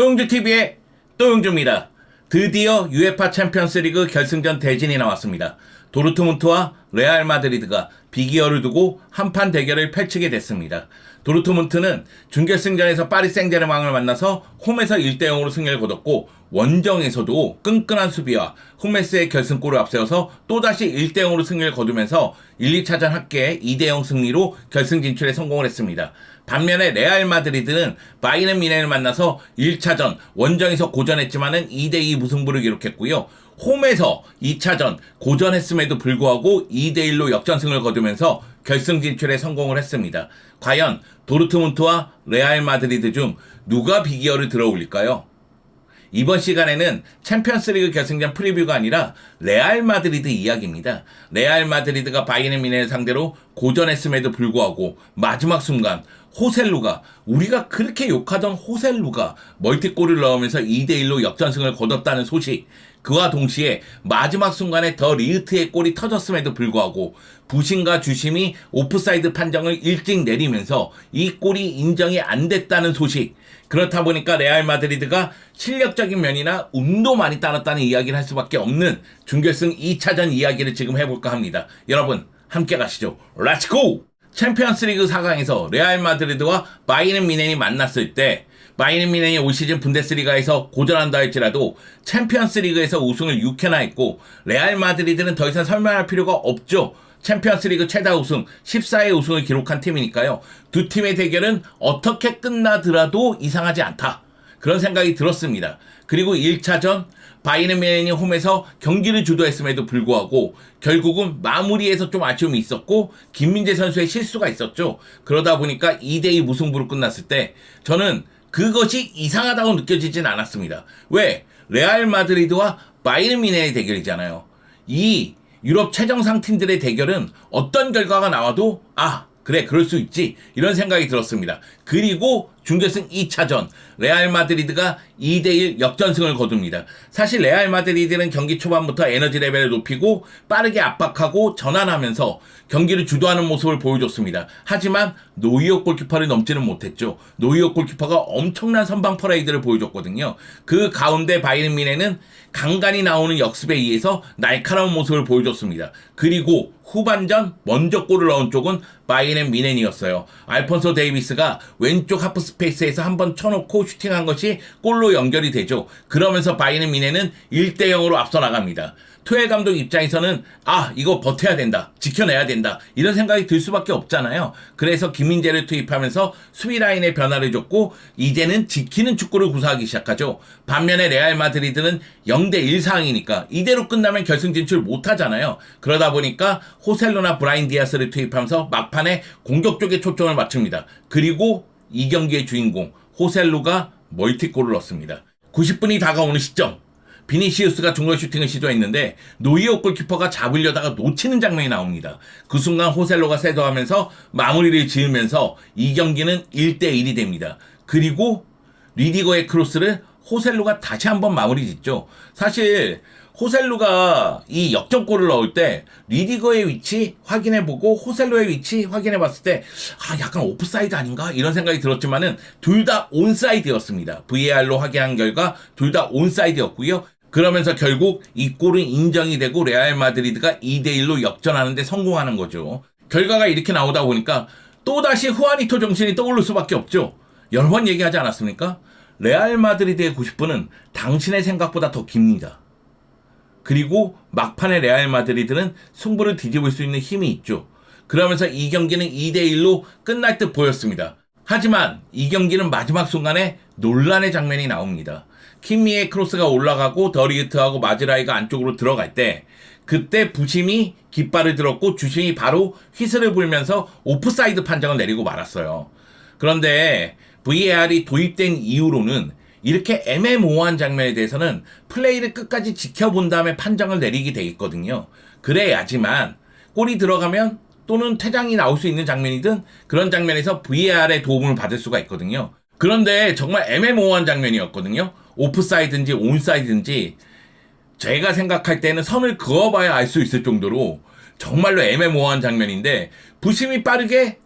또용주TV의 또용주입니다. 드디어 UEFA 챔피언스리그 결승전 대진이 나왔습니다. 도르트문트와 레알 마드리드가 비기어를 두고 한판 대결을 펼치게 됐습니다. 도르트문트는 준결승전에서 파리 생제르맹을 만나서 홈에서 1대0으로 승리를 거뒀고, 원정에서도 끈끈한 수비와 후메스의 결승골을 앞세워서 또다시 1대0으로 승리를 거두면서 1, 2차전 합계 2대0 승리로 결승 진출에 성공을 했습니다. 반면에 레알 마드리드는 바이에른 뮌헨을 만나서 1차전 원정에서 고전했지만은 2대2 무승부를 기록했고요. 홈에서 2차전 고전했음에도 불구하고 2대1로 역전승을 거두면서 결승 진출에 성공을 했습니다. 과연 도르트문트와 레알 마드리드 중 누가 비기어를 들어올릴까요? 이번 시간에는 챔피언스리그 결승전 프리뷰가 아니라 레알 마드리드 이야기입니다. 레알 마드리드가 바이에른 뮌헨을 상대로 고전했음에도 불구하고 마지막 순간 호셀루가, 우리가 그렇게 욕하던 호셀루가 멀티골을 넣으면서 2대1로 역전승을 거뒀다는 소식, 그와 동시에 마지막 순간에 더 리흐트의 골이 터졌음에도 불구하고 부심과 주심이 오프사이드 판정을 일찍 내리면서 이 골이 인정이 안 됐다는 소식, 그렇다 보니까 레알 마드리드가 실력적인 면이나 운도 많이 따랐다는 이야기를 할 수밖에 없는 준결승 2차전 이야기를 지금 해볼까 합니다. 여러분 함께 가시죠. 렛츠고! 챔피언스리그 4강에서 레알 마드리드와 바이에른 뮌헨이 만났을 때 바이에른 뮌헨이 올 시즌 분데스리가에서 고전한다 할지라도 챔피언스리그에서 우승을 6회나 했고, 레알 마드리드는 더 이상 설명할 필요가 없죠. 챔피언스리그 최다 우승 14회 우승을 기록한 팀이니까요. 두 팀의 대결은 어떻게 끝나더라도 이상하지 않다, 그런 생각이 들었습니다. 그리고 1차전 바이에른 뮌헨이 홈에서 경기를 주도했음에도 불구하고 결국은 마무리에서 좀 아쉬움이 있었고 김민재 선수의 실수가 있었죠. 그러다 보니까 2대2 무승부로 끝났을 때 저는 그것이 이상하다고 느껴지진 않았습니다. 왜? 레알 마드리드와 바이에른 뮌헨의 대결이잖아요. 이 유럽 최정상 팀들의 대결은 어떤 결과가 나와도 그래, 그럴 수 있지, 이런 생각이 들었습니다. 그리고 준결승 2차전 레알 마드리드가 2대1 역전승을 거둡니다. 사실 레알 마드리드는 경기 초반부터 에너지 레벨을 높이고 빠르게 압박하고 전환하면서 경기를 주도하는 모습을 보여줬습니다. 하지만 노이어 골키퍼를 넘지는 못했죠. 노이어 골키퍼가 엄청난 선방 퍼레이드를 보여줬거든요. 그 가운데 바이에른 뮌헨은 간간히 나오는 역습에 의해서 날카로운 모습을 보여줬습니다. 그리고 후반전 먼저 골을 넣은 쪽은 바이에른 뮌헨이었어요. 알폰소 데이비스가 왼쪽 하프 스페이스에서 한번 쳐놓고 슈팅한 것이 골로 연결이 되죠. 그러면서 바이에른 뮌헨은 1대0으로 앞서 나갑니다. 토엘 감독 입장에서는 이거 버텨야 된다, 지켜내야 된다, 이런 생각이 들 수밖에 없잖아요. 그래서 김민재를 투입하면서 수비 라인에 변화를 줬고 이제는 지키는 축구를 구사하기 시작하죠. 반면에 레알 마드리드는 0대1 상황이니까 이대로 끝나면 결승 진출 못하잖아요. 그러다 보니까 호셀루나 브라인 디아스를 투입하면서 막판에 공격 쪽에 초점을 맞춥니다. 그리고 이 경기의 주인공 호셀루가 멀티골을 넣습니다. 90분이 다가오는 시점, 비니시우스가 중거리 슈팅을 시도했는데 노이어 골키퍼가 잡으려다가 놓치는 장면이 나옵니다. 그 순간 호셀로가 세도하면서 마무리를 지으면서 이 경기는 1대1이 됩니다. 그리고 리디거의 크로스를 호셀로가 다시 한번 마무리 짓죠. 사실 호셀루가 이 역전골을 넣을 때 리디거의 위치 확인해보고 호셀루의 위치 확인해봤을 때 약간 오프사이드 아닌가? 이런 생각이 들었지만은 둘 다 온사이드였습니다. VAR로 확인한 결과 둘 다 온사이드였고요. 그러면서 결국 이 골은 인정이 되고 레알 마드리드가 2대1로 역전하는 데 성공하는 거죠. 결과가 이렇게 나오다 보니까 또다시 후아니토 정신이 떠오를 수밖에 없죠. 여러 번 얘기하지 않았습니까? 레알 마드리드의 90분은 당신의 생각보다 더 깁니다. 그리고 막판에 레알 마드리드는 승부를 뒤집을 수 있는 힘이 있죠. 그러면서 이 경기는 2대1로 끝날 듯 보였습니다. 하지만 이 경기는 마지막 순간에 논란의 장면이 나옵니다. 킴미의 크로스가 올라가고 더리히트하고 마즈라이가 안쪽으로 들어갈 때 그때 부심이 깃발을 들었고 주심이 바로 휘슬을 불면서 오프사이드 판정을 내리고 말았어요. 그런데 VAR이 도입된 이후로는 이렇게 애매모호한 장면에 대해서는 플레이를 끝까지 지켜본 다음에 판정을 내리게 돼 있거든요. 그래야지만 골이 들어가면 또는 퇴장이 나올 수 있는 장면이든 그런 장면에서 VAR의 도움을 받을 수가 있거든요. 그런데 정말 애매모호한 장면이었거든요. 오프사이드인지 온사이드인지 제가 생각할 때는 선을 그어봐야 알 수 있을 정도로 정말로 애매모호한 장면인데 부심이 빠르게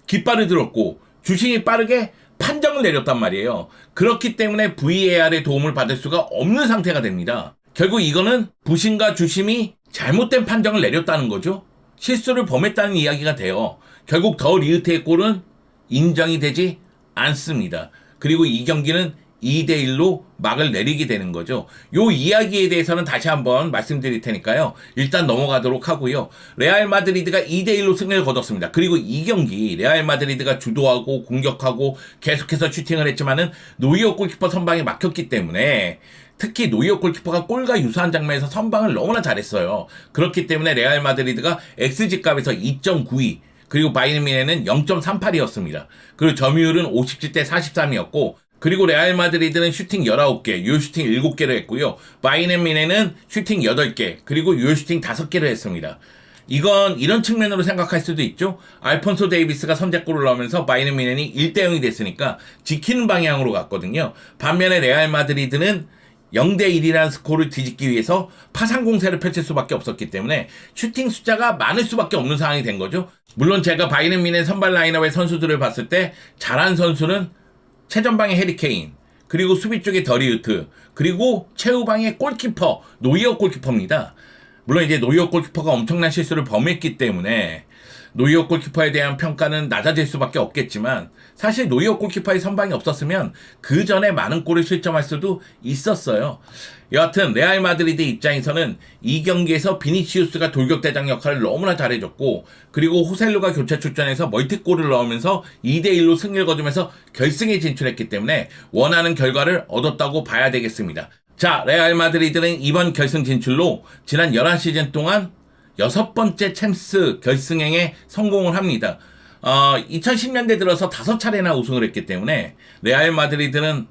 깃발을 들었고 주심이 빠르게 판정을 내렸단 말이에요. 그렇기 때문에 VAR의 도움을 받을 수가 없는 상태가 됩니다. 결국 이거는 부심과 주심이 잘못된 판정을 내렸다는 거죠. 실수를 범했다는 이야기가 돼요. 결국 더 리흐트의 골은 인정이 되지 않습니다. 그리고 이 경기는 2대1로 막을 내리게 되는 거죠. 요 이야기에 대해서는 다시 한번 말씀드릴 테니까요. 일단 넘어가도록 하고요. 레알 마드리드가 2대1로 승리를 거뒀습니다. 그리고 이 경기 레알 마드리드가 주도하고 공격하고 계속해서 슈팅을 했지만은 노이어 골키퍼 선방에 막혔기 때문에 특히 노이어 골키퍼가 골과 유사한 장면에서 선방을 너무나 잘했어요. 그렇기 때문에 레알 마드리드가 XG값에서 2.92 그리고 바이에른 뮌헨은 0.38이었습니다. 그리고 점유율은 57대 43이었고 그리고 레알 마드리드는 슈팅 19개, 유효 슈팅 7개를 했고요. 바이에른 뮌헨은 슈팅 8개, 그리고 유효 슈팅 5개를 했습니다. 이건 이런 측면으로 생각할 수도 있죠. 알폰소 데이비스가 선제골을 넣으면서 바이에른 뮌헨이 1대0이 됐으니까 지키는 방향으로 갔거든요. 반면에 레알 마드리드는 0대1이라는 스코어를 뒤집기 위해서 파상 공세를 펼칠 수밖에 없었기 때문에 슈팅 숫자가 많을 수밖에 없는 상황이 된 거죠. 물론 제가 바이에른 뮌헨 선발 라인업의 선수들을 봤을 때 잘한 선수는 최전방의 해리케인, 그리고 수비 쪽의 더 리흐트, 그리고 최후방의 골키퍼, 노이어 골키퍼입니다. 물론 이제 노이어 골키퍼가 엄청난 실수를 범했기 때문에 노이어 골키퍼에 대한 평가는 낮아질 수밖에 없겠지만 사실 노이어 골키퍼의 선방이 없었으면 그 전에 많은 골을 실점할 수도 있었어요. 여하튼 레알 마드리드 입장에서는 이 경기에서 비니시우스가 돌격대장 역할을 너무나 잘해줬고 그리고 호셀루가 교체 출전해서 멀티골을 넣으면서 2대1로 승리를 거두면서 결승에 진출했기 때문에 원하는 결과를 얻었다고 봐야 되겠습니다. 자, 레알 마드리드는 이번 결승 진출로 지난 11시즌 동안 6번째 챔스 결승행에 성공을 합니다. 2010년대 들어서 5차례나 우승을 했기 때문에 레알 마드리드는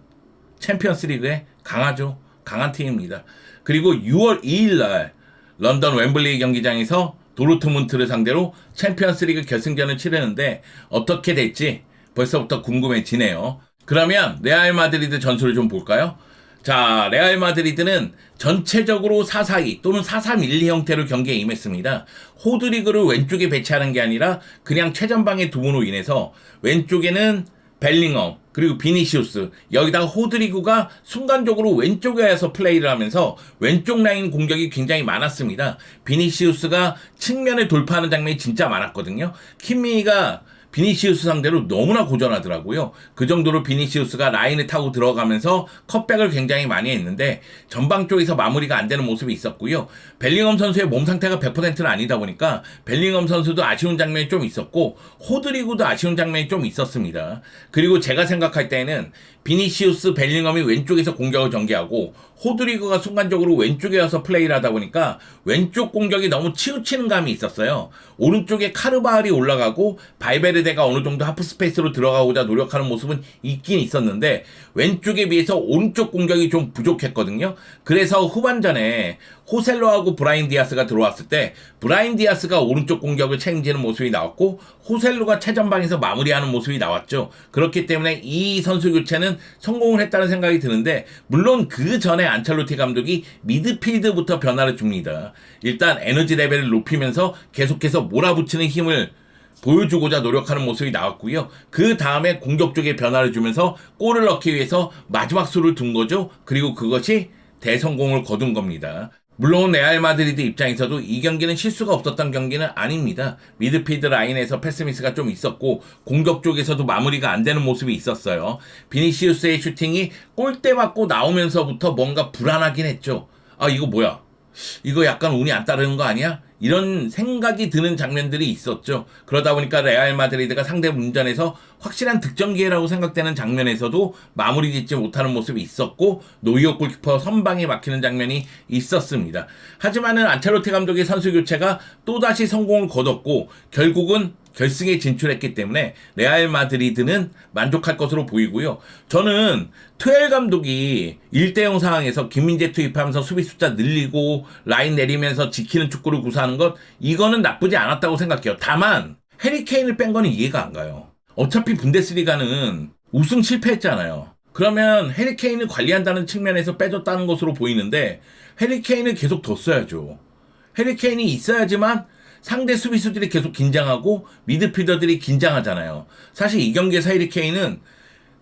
챔피언스 리그에 강하죠. 강한 팀입니다. 그리고 6월 2일 날 런던 웸블리 경기장에서 도르트문트를 상대로 챔피언스 리그 결승전을 치르는데 어떻게 될지 벌써부터 궁금해지네요. 그러면 레알 마드리드 전술을 좀 볼까요? 자, 레알 마드리드는 전체적으로 4-4-2 또는 4-3-1 형태로 경기에 임했습니다. 호드리그를 왼쪽에 배치하는 게 아니라 그냥 최전방의 두 분으로 인해서 왼쪽에는 벨링엄 그리고 비니시우스 여기다가 호드리그가 순간적으로 왼쪽에 와서 플레이를 하면서 왼쪽 라인 공격이 굉장히 많았습니다. 비니시우스가 측면을 돌파하는 장면이 진짜 많았거든요. 킴미가 비니시우스 상대로 너무나 고전하더라고요. 그 정도로 비니시우스가 라인을 타고 들어가면서 컷백을 굉장히 많이 했는데 전방 쪽에서 마무리가 안 되는 모습이 있었고요. 벨링엄 선수의 몸 상태가 100%는 아니다 보니까 벨링엄 선수도 아쉬운 장면이 좀 있었고 호드리구도 아쉬운 장면이 좀 있었습니다. 그리고 제가 생각할 때는 비니시우스, 벨링엄이 왼쪽에서 공격을 전개하고 호드리그가 순간적으로 왼쪽에 와서 플레이를 하다 보니까 왼쪽 공격이 너무 치우치는 감이 있었어요. 오른쪽에 카르바알이 올라가고 발베르데가 어느 정도 하프 스페이스로 들어가고자 노력하는 모습은 있긴 있었는데 왼쪽에 비해서 오른쪽 공격이 좀 부족했거든요. 그래서 후반전에 호셀로하고 브라임 디아스가 들어왔을 때 브라임 디아스가 오른쪽 공격을 책임지는 모습이 나왔고 호셀로가 최전방에서 마무리하는 모습이 나왔죠. 그렇기 때문에 이 선수 교체는 성공을 했다는 생각이 드는데 물론 그 전에 안첼로티 감독이 미드필드부터 변화를 줍니다. 일단 에너지 레벨을 높이면서 계속해서 몰아붙이는 힘을 보여주고자 노력하는 모습이 나왔고요. 그 다음에 공격 쪽에 변화를 주면서 골을 넣기 위해서 마지막 수를 둔 거죠. 그리고 그것이 대성공을 거둔 겁니다. 물론 레알 마드리드 입장에서도 이 경기는 실수가 없었던 경기는 아닙니다. 미드필드 라인에서 패스미스가 좀 있었고 공격 쪽에서도 마무리가 안 되는 모습이 있었어요. 비니시우스의 슈팅이 골대 맞고 나오면서부터 뭔가 불안하긴 했죠. 아, 이거 뭐야? 이거 약간 운이 안 따르는 거 아니야? 이런 생각이 드는 장면들이 있었죠. 그러다 보니까 레알 마드리드가 상대 문전에서 확실한 득점 기회라고 생각되는 장면에서도 마무리 짓지 못하는 모습이 있었고 노이어 골키퍼 선방에 막히는 장면이 있었습니다. 하지만은 안첼로티 감독의 선수 교체가 또다시 성공을 거뒀고 결국은 결승에 진출했기 때문에 레알 마드리드는 만족할 것으로 보이고요. 저는 투엘 감독이 1대0 상황에서 김민재 투입하면서 수비 숫자 늘리고 라인 내리면서 지키는 축구를 구사하는 것 이거는 나쁘지 않았다고 생각해요. 다만 해리케인을 뺀 거는 이해가 안 가요. 어차피 분데스리가는 우승 실패했잖아요. 그러면 해리케인을 관리한다는 측면에서 빼줬다는 것으로 보이는데 해리케인을 계속 뒀어야죠. 해리케인이 있어야지만 상대 수비수들이 계속 긴장하고 미드필더들이 긴장하잖아요. 사실 이 경기에서 해리케인은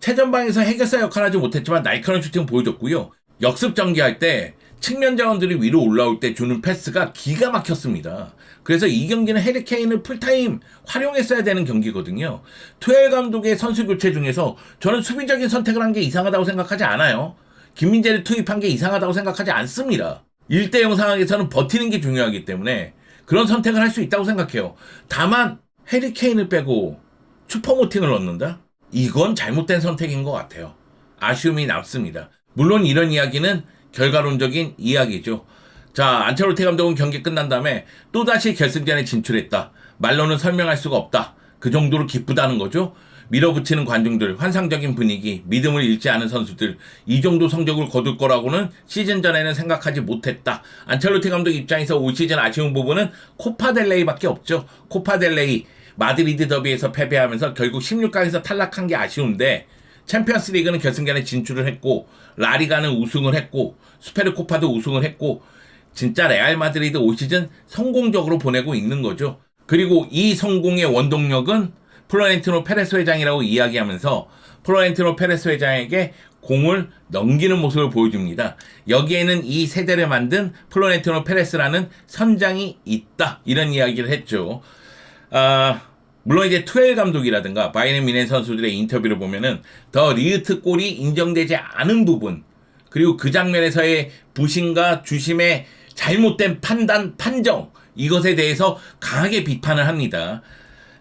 최전방에서 해결사 역할을 하지 못했지만 날카로운 슈팅을 보여줬고요. 역습 전개할 때 측면 자원들이 위로 올라올 때 주는 패스가 기가 막혔습니다. 그래서 이 경기는 해리 케인을 풀타임 활용했어야 되는 경기거든요. 투엘 감독의 선수 교체 중에서 저는 수비적인 선택을 한 게 이상하다고 생각하지 않아요. 김민재를 투입한 게 이상하다고 생각하지 않습니다. 1대0 상황에서는 버티는 게 중요하기 때문에 그런 선택을 할 수 있다고 생각해요. 다만 해리 케인을 빼고 슈퍼모팅을 넣는다? 이건 잘못된 선택인 것 같아요. 아쉬움이 남습니다. 물론 이런 이야기는 결과론적인 이야기죠. 자, 안첼로티 감독은 경기 끝난 다음에 또다시 결승전에 진출했다. 말로는 설명할 수가 없다. 그 정도로 기쁘다는 거죠. 밀어붙이는 관중들, 환상적인 분위기, 믿음을 잃지 않은 선수들, 이 정도 성적을 거둘 거라고는 시즌 전에는 생각하지 못했다. 안첼로티 감독 입장에서 올 시즌 아쉬운 부분은 코파델레이밖에 없죠. 코파델레이 마드리드 더비에서 패배하면서 결국 16강에서 탈락한 게 아쉬운데 챔피언스 리그는 결승전에 진출을 했고 라리가는 우승을 했고 스페르코파도 우승을 했고 진짜 레알 마드리드 올 시즌 성공적으로 보내고 있는 거죠. 그리고 이 성공의 원동력은 플로렌티노 페레스 회장이라고 이야기하면서 플로렌티노 페레스 회장에게 공을 넘기는 모습을 보여줍니다. 여기에는 이 세대를 만든 플로렌티노 페레스라는 선장이 있다. 이런 이야기를 했죠. 물론 이제 투엘 감독이라든가 바이에른 뮌헨 선수들의 인터뷰를 보면은 더 리흐트 골이 인정되지 않은 부분, 그리고 그 장면에서의 부심과 주심의 잘못된 판정, 이것에 대해서 강하게 비판을 합니다.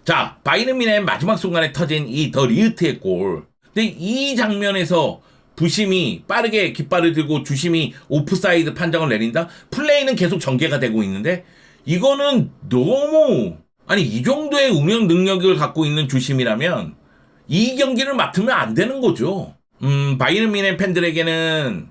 자, 바이에른 뮌헨 마지막 순간에 터진 이 더 리흐트의 골. 근데 이 장면에서 부심이 빠르게 깃발을 들고 주심이 오프사이드 판정을 내린다? 플레이는 계속 전개가 되고 있는데 이거는 너무, 아니 이 정도의 운영 능력을 갖고 있는 주심이라면 이 경기를 맡으면 안 되는 거죠. 바이에른 뮌헨 팬들에게는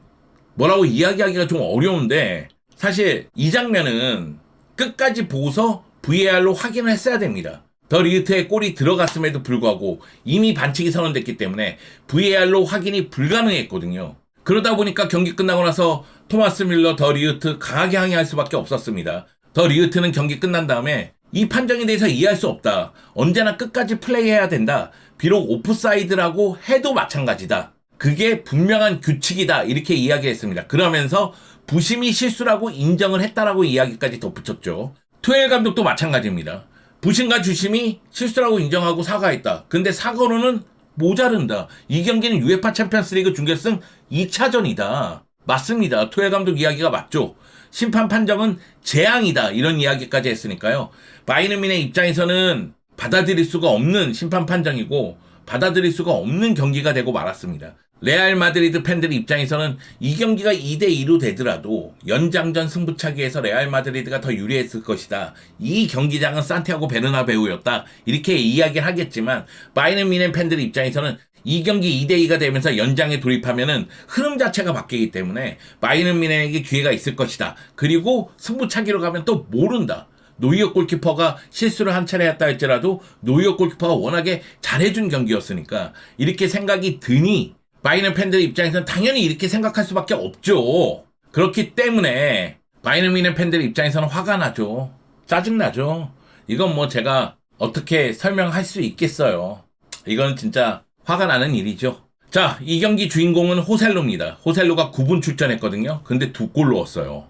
뭐라고 이야기하기가 좀 어려운데 사실 이 장면은 끝까지 보고서 VAR로 확인을 했어야 됩니다. 더 리흐트의 골이 들어갔음에도 불구하고 이미 반칙이 선언됐기 때문에 VAR로 확인이 불가능했거든요. 그러다 보니까 경기 끝나고 나서 토마스 밀러 더 리흐트 강하게 항의할 수밖에 없었습니다. 더 리흐트는 경기 끝난 다음에 이 판정에 대해서 이해할 수 없다. 언제나 끝까지 플레이해야 된다. 비록 오프사이드라고 해도 마찬가지다. 그게 분명한 규칙이다. 이렇게 이야기했습니다. 그러면서 부심이 실수라고 인정을 했다라고 이야기까지 덧붙였죠. 투엘 감독도 마찬가지입니다. 부심과 주심이 실수라고 인정하고 사과했다. 근데 사과로는 모자른다. 이 경기는 UEFA 챔피언스리그 준결승 2차전이다. 맞습니다. 투엘 감독 이야기가 맞죠. 심판 판정은 재앙이다. 이런 이야기까지 했으니까요. 바이에른 뮌헨 입장에서는 받아들일 수가 없는 심판 판정이고 받아들일 수가 없는 경기가 되고 말았습니다. 레알 마드리드 팬들 입장에서는 이 경기가 2대2로 되더라도 연장전 승부차기에서 레알 마드리드가 더 유리했을 것이다. 이 경기장은 산티아고 베르나베우였다. 이렇게 이야기를 하겠지만 바이에른 뮌헨 팬들 입장에서는 이 경기 2대2가 되면서 연장에 돌입하면은 흐름 자체가 바뀌기 때문에 바이에른 뮌헨에게 기회가 있을 것이다. 그리고 승부차기로 가면 또 모른다. 노이어 골키퍼가 실수를 한 차례 했다 할지라도 노이어 골키퍼가 워낙에 잘해준 경기였으니까 이렇게 생각이 드니 바이에른 팬들 입장에서는 당연히 이렇게 생각할 수밖에 없죠. 그렇기 때문에 바이에른 뮌헨 팬들 입장에서는 화가 나죠. 짜증나죠. 이건 뭐 제가 어떻게 설명할 수 있겠어요. 이건 진짜 화가 나는 일이죠. 자, 이 경기 주인공은 호셀루입니다. 호셀루가 9분 출전했거든요. 근데 2골 넣었어요.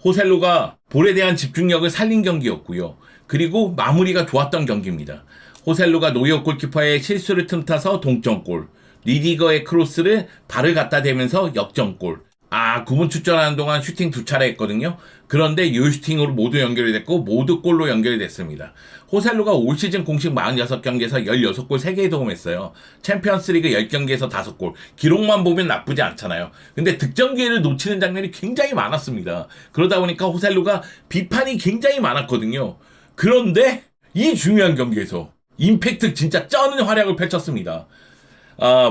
호셀루가 볼에 대한 집중력을 살린 경기였고요. 그리고 마무리가 좋았던 경기입니다. 호셀루가 노이어 골키퍼의 실수를 틈타서 동점골, 리디거의 크로스를 발을 갖다 대면서 역전골. 9분 출전하는 동안 슈팅 2차례 했거든요. 그런데 이 슈팅으로 모두 연결이 됐고 모두 골로 연결이 됐습니다. 호셀루가 올 시즌 공식 46경기에서 16골 3개에 도움했어요. 챔피언스리그 10경기에서 5골. 기록만 보면 나쁘지 않잖아요. 근데 득점 기회를 놓치는 장면이 굉장히 많았습니다. 그러다 보니까 호셀루가 비판이 굉장히 많았거든요. 그런데 이 중요한 경기에서 임팩트 진짜 쩌는 활약을 펼쳤습니다.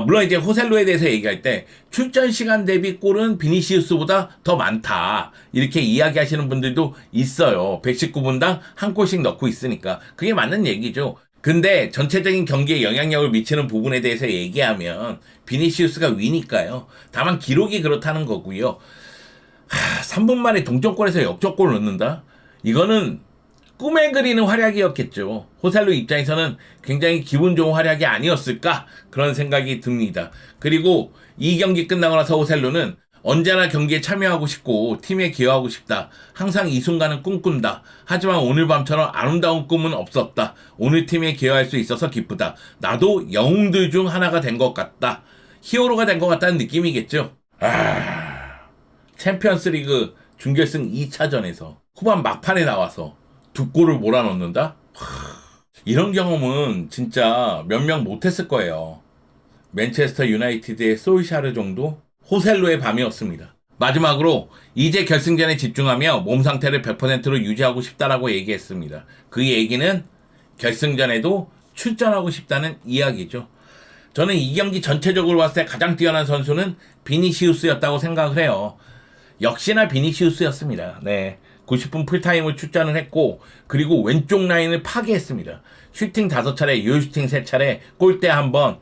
물론 이제 호셀루에 대해서 얘기할 때 출전 시간 대비 골은 비니시우스보다 더 많다. 이렇게 이야기하시는 분들도 있어요. 119분당 한 골씩 넣고 있으니까. 그게 맞는 얘기죠. 근데 전체적인 경기에 영향력을 미치는 부분에 대해서 얘기하면 비니시우스가 위니까요. 다만 기록이 그렇다는 거고요. 3분 만에 동점골에서 역전골을 넣는다? 이거는 꿈에 그리는 활약이었겠죠. 호셀루 입장에서는 굉장히 기분 좋은 활약이 아니었을까 그런 생각이 듭니다. 그리고 이 경기 끝나고 나서 호셀루는 언제나 경기에 참여하고 싶고 팀에 기여하고 싶다. 항상 이 순간은 꿈꾼다. 하지만 오늘 밤처럼 아름다운 꿈은 없었다. 오늘 팀에 기여할 수 있어서 기쁘다. 나도 영웅들 중 하나가 된 것 같다. 히어로가 된 것 같다는 느낌이겠죠. 챔피언스 리그 준결승 2차전에서 후반 막판에 나와서 두 골을 몰아넣는다? 이런 경험은 진짜 몇 명 못했을 거예요. 맨체스터 유나이티드의 솔샤르 정도? 호셀루의 밤이었습니다. 마지막으로 이제 결승전에 집중하며 몸 상태를 100%로 유지하고 싶다라고 얘기했습니다. 그 얘기는 결승전에도 출전하고 싶다는 이야기죠. 저는 이 경기 전체적으로 봤을 때 가장 뛰어난 선수는 비니시우스였다고 생각을 해요. 역시나 비니시우스였습니다. 네. 90분 풀타임을 출전을 했고 그리고 왼쪽 라인을 파괴했습니다. 슈팅 5차례, 유효슈팅 3차례, 골대 1번.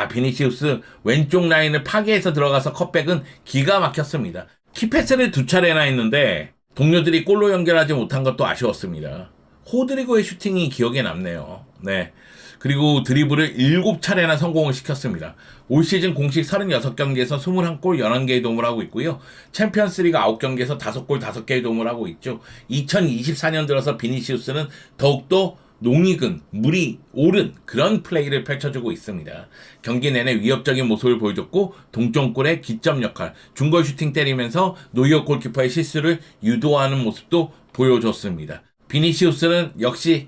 비니시우스 왼쪽 라인을 파괴해서 들어가서 컷백은 기가 막혔습니다. 키패스를 2차례나 했는데 동료들이 골로 연결하지 못한 것도 아쉬웠습니다. 호드리고의 슈팅이 기억에 남네요. 네. 그리고 드리블을 7차례나 성공을 시켰습니다. 올 시즌 공식 36경기에서 21골 11개의 도움을 하고 있고요. 챔피언스리그 9경기에서 5골 5개의 도움을 하고 있죠. 2024년 들어서 비니시우스는 더욱더 농익은 물이 오른 그런 플레이를 펼쳐주고 있습니다. 경기 내내 위협적인 모습을 보여줬고 동점골의 기점 역할, 중거리 슈팅 때리면서 노이어 골키퍼의 실수를 유도하는 모습도 보여줬습니다. 비니시우스는 역시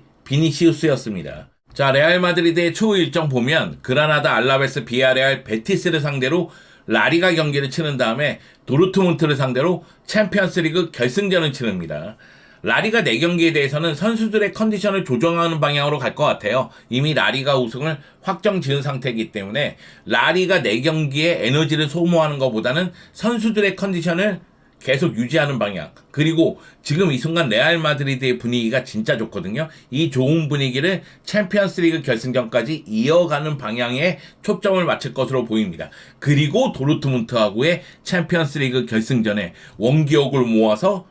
비니시우스였습니다. 자, 레알 마드리드의 추후 일정 보면 그라나다, 알라베스, 비아레알, 베티스를 상대로 라리가 경기를 치른 다음에 도르트문트를 상대로 챔피언스리그 결승전을 치릅니다. 라리가 4경기에 대해서는 선수들의 컨디션을 조정하는 방향으로 갈 것 같아요. 이미 라리가 우승을 확정 지은 상태이기 때문에 라리가 4경기에 에너지를 소모하는 것보다는 선수들의 컨디션을 계속 유지하는 방향. 그리고 지금 이 순간 레알 마드리드의 분위기가 진짜 좋거든요. 이 좋은 분위기를 챔피언스리그 결승전까지 이어가는 방향에 초점을 맞출 것으로 보입니다. 그리고 도르트문트하고의 챔피언스리그 결승전에 원기옥을 모아서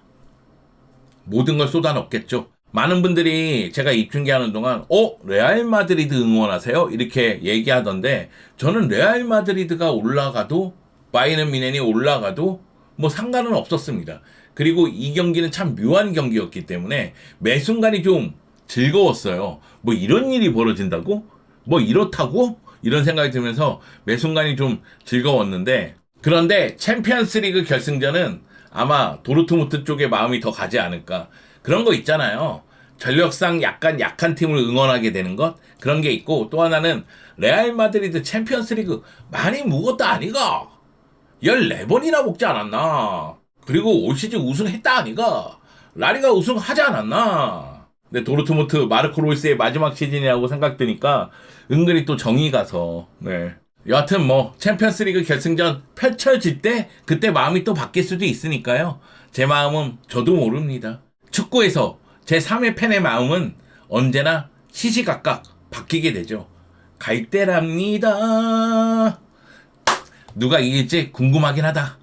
모든 걸 쏟아넣겠죠. 많은 분들이 제가 입중계하는 동안 레알 마드리드 응원하세요? 이렇게 얘기하던데 저는 레알 마드리드가 올라가도 바이에른 뮌헨이 올라가도 뭐 상관은 없었습니다. 그리고 이 경기는 참 묘한 경기였기 때문에 매 순간이 좀 즐거웠어요. 뭐 이런 일이 벌어진다고? 뭐 이렇다고? 이런 생각이 들면서 매 순간이 좀 즐거웠는데 그런데 챔피언스리그 결승전은 아마 도르트문트 쪽에 마음이 더 가지 않을까. 그런 거 있잖아요. 전력상 약간 약한 팀을 응원하게 되는 것? 그런 게 있고 또 하나는 레알 마드리드 챔피언스리그 많이 묵었다 아니가? 14번이나 먹지 않았나? 그리고 올 시즌 우승했다 아니가? 라리가 우승하지 않았나? 근데 도르트문트 마르코 로이스의 마지막 시즌이라고 생각되니까 은근히 또 정이 가서 네. 여하튼 뭐 챔피언스리그 결승전 펼쳐질 때 그때 마음이 또 바뀔 수도 있으니까요. 제 마음은 저도 모릅니다. 축구에서 제 3의 팬의 마음은 언제나 시시각각 바뀌게 되죠. 갈 때랍니다. 누가 이길지 궁금하긴 하다.